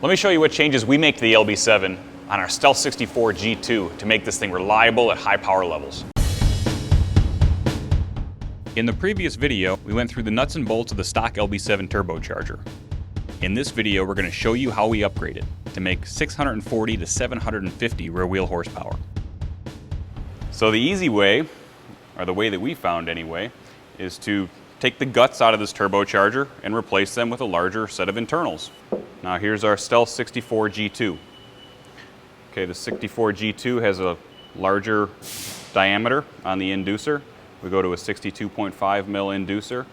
Let me show you what changes we make to the LB7 on our Stealth 64 G2 to make this thing reliable at high power levels. In the previous video, we went through the nuts and bolts of the stock LB7 turbocharger. In this video, we're going to show you how we upgrade it to make 640 to 750 rear wheel horsepower. So the easy way, or the way that we found anyway, is to take the guts out of this turbocharger and replace them with a larger set of internals. Now here's our Stealth 64 G2. Okay, the 64 G2 has a larger diameter on the inducer. We go to a 62.5 mil inducer.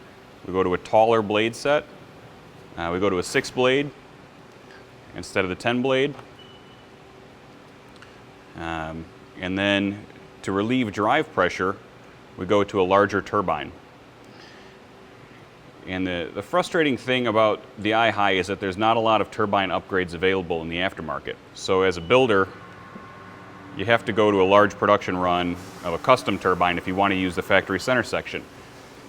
We go to a taller blade set. We go to a 6 blade instead of the 10 blade. And then to relieve drive pressure, we go to a larger turbine. And the frustrating thing about the iHigh is that there's not a lot of turbine upgrades available in the aftermarket. So as a builder, you have to go to a large production run of a custom turbine if you want to use the factory center section.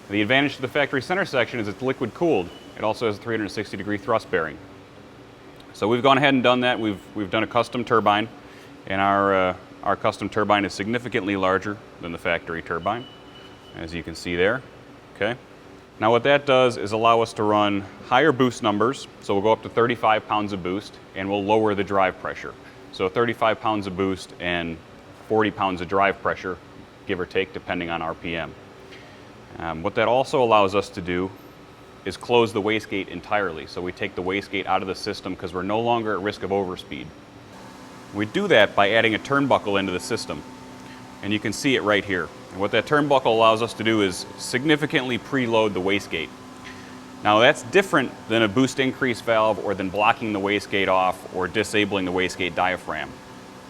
The advantage to the factory center section is it's liquid cooled. It also has a 360-degree thrust bearing. So we've gone ahead and done that. We've done a custom turbine, and our custom turbine is significantly larger than the factory turbine, as you can see there. Okay. Now what that does is allow us to run higher boost numbers, so we'll go up to 35 pounds of boost, and we'll lower the drive pressure. So 35 pounds of boost and 40 pounds of drive pressure, give or take, depending on RPM. What that also allows us to do is close the wastegate entirely. So we take the wastegate out of the system because we're no longer at risk of overspeed. We do that by adding a turnbuckle into the system, and you can see it right here. And what that turnbuckle allows us to do is significantly preload the wastegate. Now that's different than a boost increase valve or than blocking the wastegate off or disabling the wastegate diaphragm.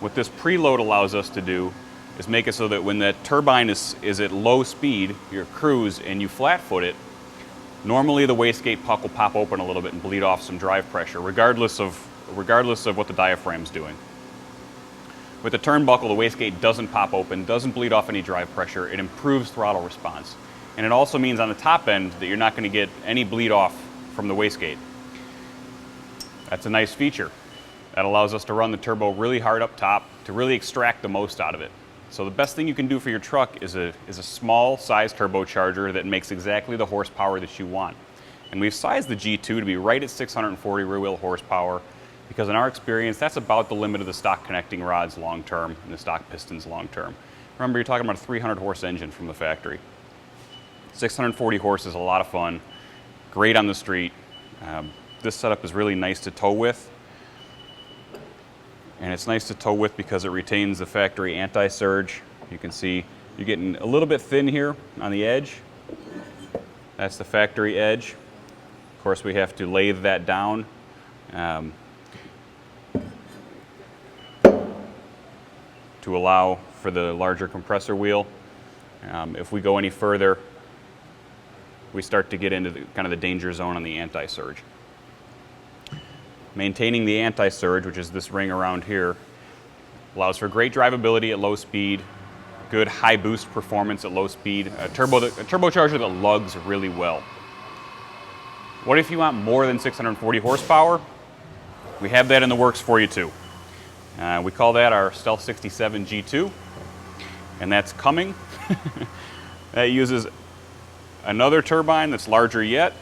What this preload allows us to do is make it so that when that turbine is at low speed, your cruise, and you flat foot it, normally the wastegate puck will pop open a little bit and bleed off some drive pressure, regardless of what the diaphragm's doing. With the turnbuckle, the wastegate doesn't pop open, doesn't bleed off any drive pressure. It improves throttle response. And it also means on the top end that you're not going to get any bleed off from the wastegate. That's a nice feature. That allows us to run the turbo really hard up top to really extract the most out of it. So the best thing you can do for your truck is a small size turbocharger that makes exactly the horsepower that you want. And we've sized the G2 to be right at 640 rear wheel horsepower, because in our experience, that's about the limit of the stock connecting rods long term and the stock pistons long term. Remember, you're talking about a 300 horse engine from the factory. 640 horse is a lot of fun, great on the street. This setup is really nice to tow with. And it's nice to tow with because it retains the factory anti-surge. You can see you're getting a little bit thin here on the edge. That's the factory edge. Of course, we have to lathe that down. To allow for the larger compressor wheel. If we go any further, we start to get into kind of the danger zone on the anti-surge. Maintaining the anti-surge, which is this ring around here, allows for great drivability at low speed, good high boost performance at low speed, a turbocharger that lugs really well. What if you want more than 640 horsepower? We have that in the works for you too. We call that our Stealth 67 G2, and that's coming. That uses another turbine that's larger yet,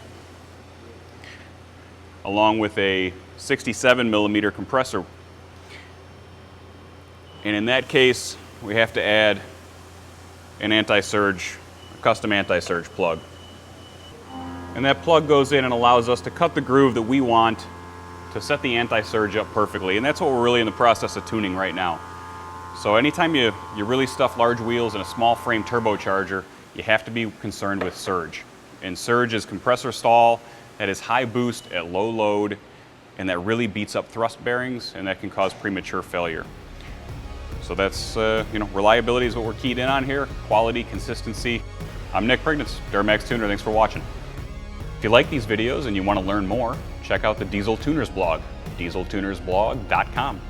along with a 67 millimeter compressor. And in that case, we have to add an anti-surge, a custom anti-surge plug. And that plug goes in and allows us to cut the groove that we want to set the anti-surge up perfectly, and that's what we're really in the process of tuning right now. So anytime you really stuff large wheels in a small frame turbocharger, you have to be concerned with surge. And surge is compressor stall that is high boost at low load, and that really beats up thrust bearings, and that can cause premature failure. So that's, reliability is what we're keyed in on here, quality, consistency. I'm Nick Prignitz, Duramax Tuner, thanks for watching. If you like these videos and you want to learn more, check out the Diesel Tuners blog, dieseltunersblog.com.